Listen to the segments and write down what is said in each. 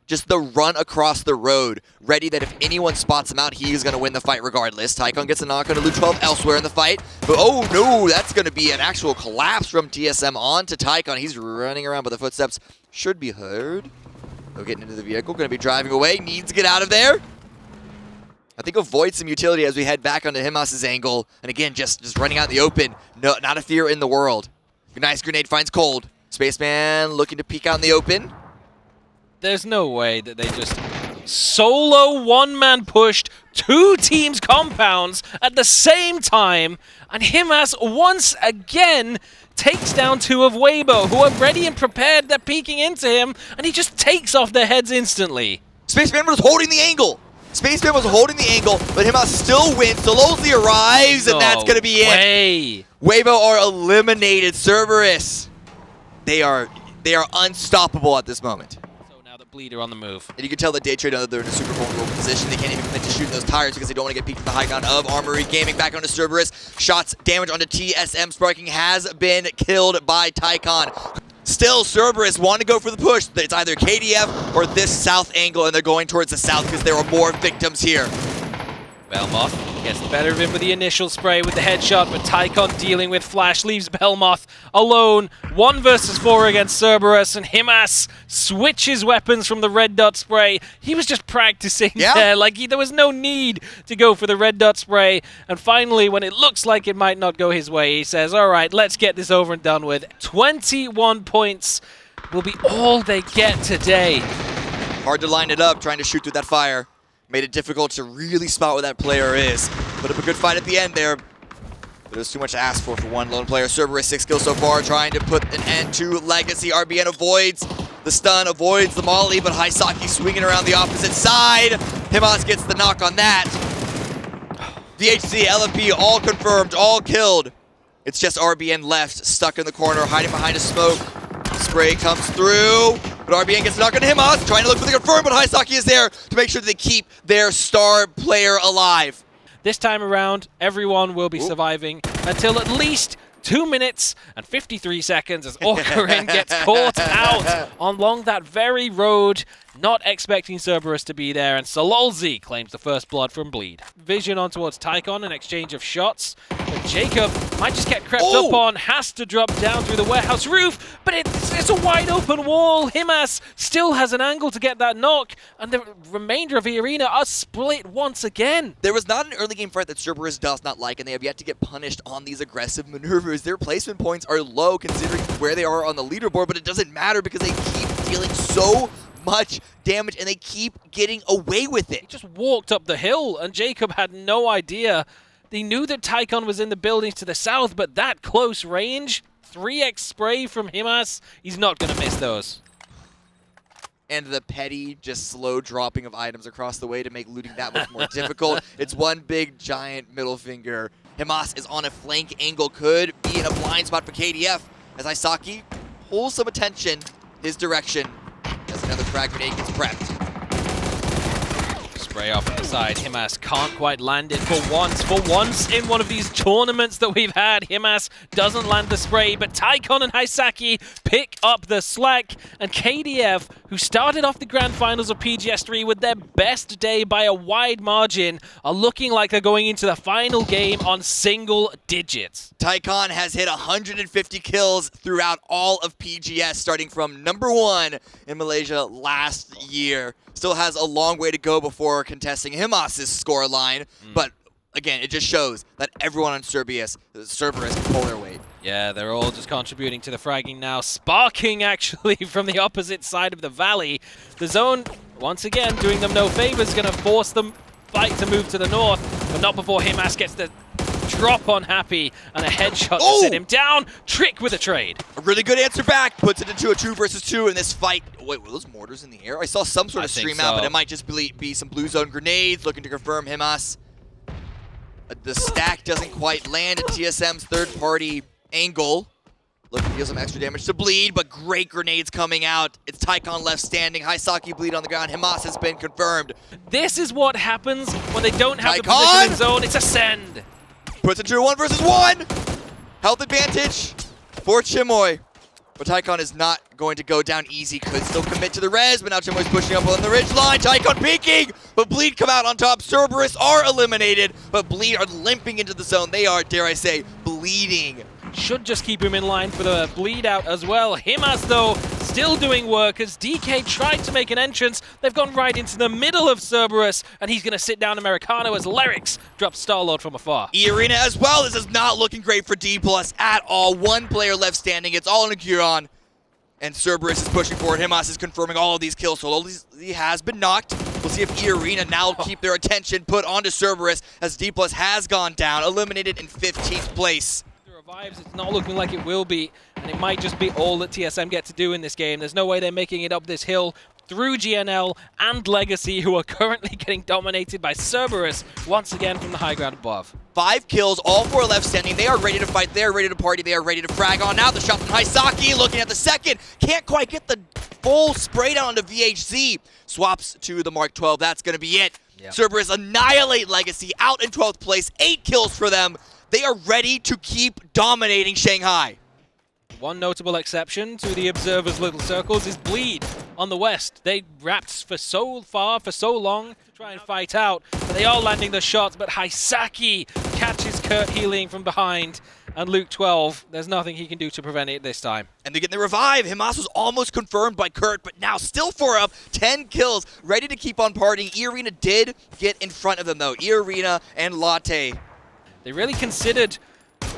just the run across the road, ready that if anyone spots him out, he's going to win the fight regardless. Taikonn gets a knock on a loot 12 elsewhere in the fight. But oh no, that's going to be an actual collapse from TSM on to Taikonn. He's running around, but the footsteps should be heard. They're getting into the vehicle, going to be driving away, needs to get out of there. I think avoid some utility as we head back onto Himass's angle. And again, just running out in the open. No, not a fear in the world. Nice grenade finds Cold. Spaceman looking to peek out in the open. There's no way that they just solo one-man pushed 2 teams' compounds at the same time. And Himass once again takes down 2 of Weibo, who are ready and prepared. They're peeking into him, and he just takes off their heads instantly. Spaceman was holding the angle. Spaceman was holding the angle, but Himass still wins. Sololzy arrives, and that's going to be it. Weibo are eliminated. Cerberus, they are unstoppable at this moment. So now the Bleeder on the move. And you can tell that Day Trade know that they're in a super vulnerable position. They can't even commit to shooting those tires because they don't want to get peeked from the high ground of Armory Gaming. Back onto Cerberus. Shots damage onto TSM. Sparking has been killed by Taikonn. Still, Cerberus want to go for the push. It's either KDF or this south angle, and they're going towards the south because there are more victims here. Belmoth gets the better of him with the initial spray with the headshot, but Taikonn dealing with Flash leaves Belmoth alone. 1 versus 4 against Cerberus, and Himass switches weapons from the red dot spray. He was just practicing there, like there was no need to go for the red dot spray. And finally, when it looks like it might not go his way, he says, all right, let's get this over and done with. 21 points will be all they get today. Hard to line it up, trying to shoot through that fire. Made it difficult to really spot where that player is. Put up a good fight at the end there. But it was too much to ask for one lone player. Cerberus 6 kills so far, trying to put an end to Legacy. RBN avoids the stun, avoids the molly, but HaiSaki swinging around the opposite side. Himass gets the knock on that. DHC, LFP, all confirmed, all killed. It's just RBN left, stuck in the corner, hiding behind a smoke. Spray comes through. But RBN gets a knock on Himass, trying to look for the confirm, but HaiSaki is there to make sure that they keep their star player alive. This time around, everyone will be surviving until at least 2 minutes and 53 seconds as Orkarin gets caught out along that very road, not expecting Cerberus to be there, and Sololzy claims the first blood from Bleed. Vision on towards Taikonn, an exchange of shots, but Jacob might just get crept up on, has to drop down through the warehouse roof, but it's a wide open wall. Himass still has an angle to get that knock, and the remainder of the arena are split once again. There was not an early game fight that Cerberus does not like, and they have yet to get punished on these aggressive maneuvers. Their placement points are low considering where they are on the leaderboard, but it doesn't matter because they keep dealing so much damage and they keep getting away with it. He just walked up the hill and Jacob had no idea. They knew that Taikonn was in the buildings to the south, but that close range, 3x spray from Himass, he's not going to miss those. And the petty, just slow dropping of items across the way to make looting that much more difficult. It's one big, giant middle finger. Himass is on a flank angle, could be in a blind spot for KDF as HaiSaki pulls some attention his direction as another frag grenade gets prepped. Spray off on the side. Himass can't quite land it for once. For once in one of these tournaments that we've had, Himass doesn't land the spray, but Taikonn and HaiSaki pick up the slack. And KDF, who started off the grand finals of PGS4 with their best day by a wide margin, are looking like they're going into the final game on single digits. Taikonn has hit 150 kills throughout all of PGS, starting from number 1 in Malaysia last year. Still has a long way to go before contesting Himass's scoreline, but again, it just shows that everyone on Cerberus can pull their weight. Yeah, they're all just contributing to the fragging now. Sparking, actually, from the opposite side of the valley. The zone, once again, doing them no favors, going to force them fight to move to the north, but not before Himass gets the drop on Happy and a headshot to sit him down. Trick with a trade. A really good answer back. Puts it into a 2 versus 2 in this fight. Wait, were those mortars in the air? I saw some sort of stream out, but it might just be some blue zone grenades looking to confirm Himass. The stack doesn't quite land at TSM's third-party angle. Looking to deal some extra damage to Bleed, but great grenades coming out. It's Taikonn left standing. HaiSaki Bleed on the ground. Himass has been confirmed. This is what happens when they don't have the position in zone. It's a send. Puts it to a 1 versus 1. Health advantage for Chimoy. But Taikonn is not going to go down easy. Could still commit to the res, but now Chimoy's pushing up on the ridge line. Taikonn peeking, but Bleed come out on top. Cerberus are eliminated, but Bleed are limping into the zone. They are, dare I say, bleeding. Should just keep him in line for the bleed out as well. Himass, though, still doing work as DK tried to make an entrance. They've gone right into the middle of Cerberus, and he's going to sit down Americano as Lyrics drops Starlord from afar. E-Arena as well. This is not looking great for D+ at all. One player left standing. It's all in a Curon. And Cerberus is pushing forward. Himass is confirming all of these kills. Sololzy has been knocked. We'll see if E-Arena now keep their attention put onto Cerberus as D+ has gone down, eliminated in 15th place. Revives, it's not looking like it will be, and it might just be all that TSM get to do in this game. There's no way they're making it up this hill through GNL and Legacy, who are currently getting dominated by Cerberus once again from the high ground above. 5 kills, all 4 left standing. They are ready to fight, they are ready to party, they are ready to frag on. Now the shot from HaiSaki, looking at the second, can't quite get the full spray down onto VHZ. Swaps to the Mark 12, that's going to be it. Yep. Cerberus annihilate Legacy, out in 12th place, 8 kills for them. They are ready to keep dominating Shanghai. One notable exception to the Observer's little circles is Bleed on the west. They wrapped for so far, for so long to try and fight out, but they are landing the shots, but HaiSaki catches Kurt healing from behind, and Luke 12, there's nothing he can do to prevent it this time. And they're getting the revive. Himass was almost confirmed by Kurt, but now still 4 up, 10 kills, ready to keep on partying. E-Arena did get in front of them though. E-Arena and Latte. They really considered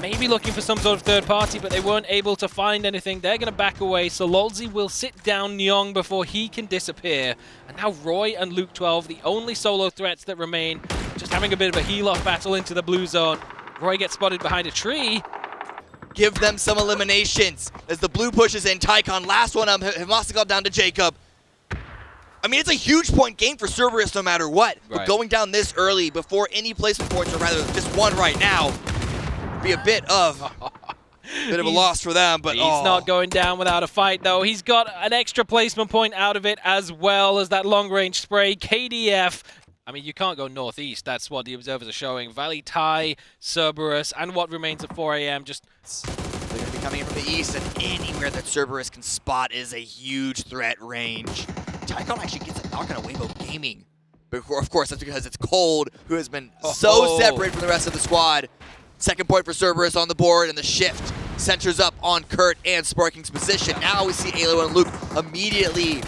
maybe looking for some sort of third party, but they weren't able to find anything. They're going to back away. Sololzy will sit down Nyong before he can disappear. And now Roy and Luke 12, the only solo threats that remain, just having a bit of a heal-off battle into the blue zone. Roy gets spotted behind a tree. Give them some eliminations. As the blue pushes in, Taikonn, last one up, Himass got down to Jacob. I mean, it's a huge point game for Cerberus no matter what. Right. But going down this early before any placement points, or rather just one right now, would be a bit of a loss for them. But he's not going down without a fight, though. He's got an extra placement point out of it, as well as that long-range spray. KDF. I mean, you can't go northeast. That's what the observers are showing. Valley Tai, Cerberus, and what remains of 4 AM just... They're going to be coming in from the east, and anywhere that Cerberus can spot is a huge threat range. Taikonn actually gets a knock on a Weibo Gaming. But of course, that's because it's Cold, who has been so separated from the rest of the squad. Second point for Cerberus on the board, and the shift centers up on Kurt and Sparking's position. Now we see Alo and Luke immediately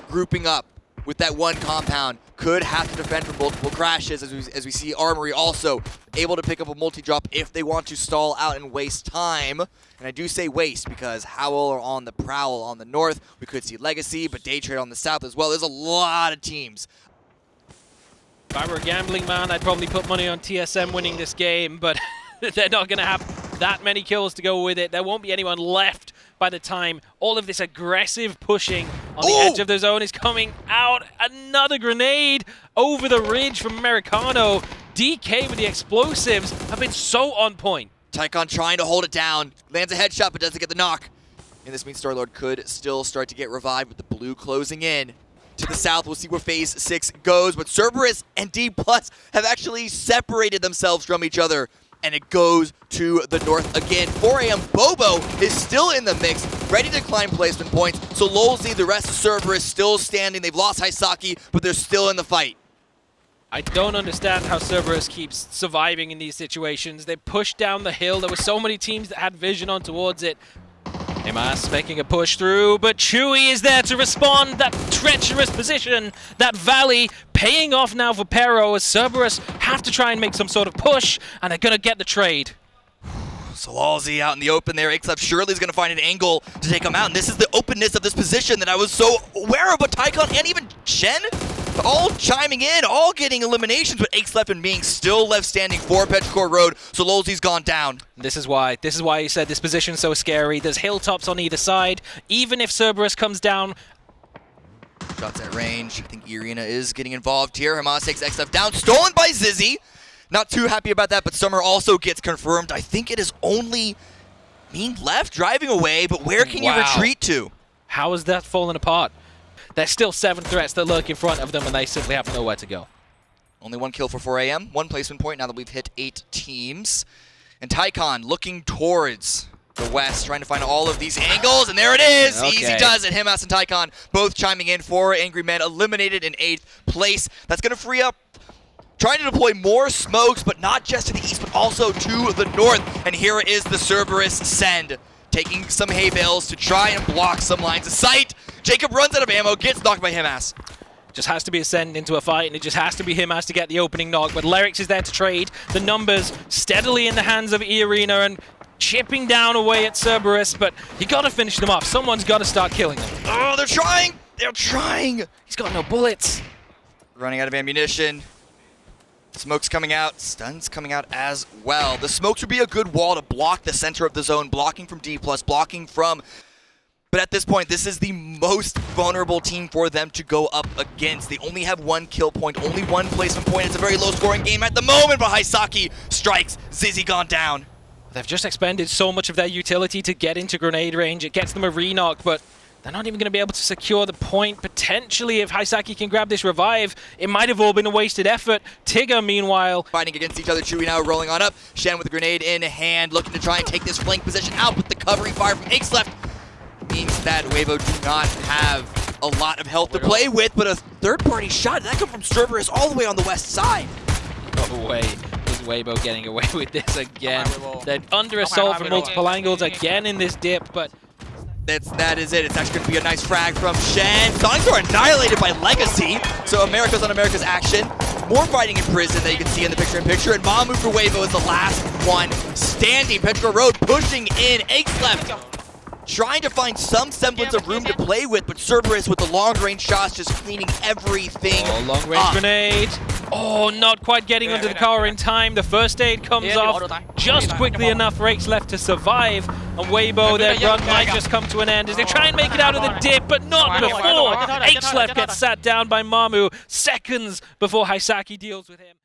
grouping up with that one compound. Could have to defend from multiple crashes, as we see Armory also able to pick up a multi-drop if they want to stall out and waste time. And I do say waste because Howl are on the prowl on the north. We could see Legacy, but Daytrade on the south as well. There's a lot of teams. If I were a gambling man, I'd probably put money on TSM winning this game, but they're not going to have that many kills to go with it. There won't be anyone left by the time all of this aggressive pushing on the edge of the zone is coming out. Another grenade over the ridge from Americano. DK with the explosives have been so on point. Taikonn trying to hold it down. Lands a headshot, but doesn't get the knock. And this means Starlord could still start to get revived with the blue closing in. To the south, we'll see where Phase 6 goes. But Cerberus and D+ have actually separated themselves from each other. And it goes to the north again. 4 AM Bobo is still in the mix, ready to climb placement points. Sololzy, the rest of Cerberus, still standing. They've lost HaiSaki, but they're still in the fight. I don't understand how Cerberus keeps surviving in these situations. They pushed down the hill. There were so many teams that had vision on towards it. Himass making a push through, but Chewy is there to respond. That treacherous position, that valley paying off now for Pero as Cerberus have to try and make some sort of push, and they're going to get the trade. Sololzy out in the open there. Ixlep surely is going to find an angle to take him out, and this is the openness of this position that I was so aware of, but Taikonn and even Shen all chiming in, all getting eliminations, but Ixlep and being still left standing for Petrichor Road. Sololzy's gone down. This is why you said this position's so scary. There's hilltops on either side. Even if Cerberus comes down... Shots at range. I think E-Arena is getting involved here. Himass takes Ixlep down. Stolen by Zizzy. Not too happy about that, but Summer also gets confirmed. I think it is only Mean left, driving away, but where can you retreat to? How has that fallen apart? There's still 7 threats that lurk in front of them, and they simply have nowhere to go. Only 1 kill for 4 AM, 1 placement point now that we've hit 8 teams. And Taikonn looking towards the West, trying to find all of these angles, and there it is! Okay. Easy does it. Himass and Taikonn both chiming in for Angry Men, eliminated in 8th place. That's going to free up trying to deploy more smokes, but not just to the east, but also to the north. And here is the Cerberus send, taking some hay bales to try and block some lines of sight. Jacob runs out of ammo, gets knocked by Himass. Just has to be a send into a fight, and it just has to be Himass to get the opening knock. But Lerix is there to trade. The numbers steadily in the hands of E-Arena and chipping down away at Cerberus, but you got to finish them off. Someone's got to start killing them. Oh, they're trying! They're trying! He's got no bullets. Running out of ammunition. Smoke's coming out, stuns coming out as well. The smokes would be a good wall to block the center of the zone, blocking from D+, blocking from... But at this point, this is the most vulnerable team for them to go up against. They only have 1 kill point, only 1 placement point. It's a very low-scoring game at the moment, but HaiSaki strikes. Zizzy gone down. They've just expended so much of their utility to get into grenade range. It gets them a re-knock, but they're not even going to be able to secure the point. Potentially, if HaiSaki can grab this revive, it might have all been a wasted effort. Tigger, meanwhile, fighting against each other. Chewy now rolling on up. Shen with a grenade in hand, looking to try and take this flank position out, but the covering fire from Ace left means that Weibo do not have a lot of health to play with, but a third-party shot, that come from Cerberus all the way on the west side. No way is Weibo getting away with this again. They're under assault from multiple angles again in this dip, but that is it. It's actually going to be a nice frag from Shen. Sonics are annihilated by Legacy, so America's on America's action. More fighting in prison that you can see in the picture-in-picture, and Mamu for Weibo is the last one standing. Petra Road pushing in, Ace left, trying to find some semblance of room to play with, but Cerberus with the long-range shots just cleaning everything up. Long-range grenade. Oh, not quite getting under the car in time. The first aid comes off just quickly enough for Ace left to survive. And Weibo, their run might just come to an end as they try and make it out of the dip, but not before Ace left gets sat down by Mamu seconds before HaiSaki deals with him.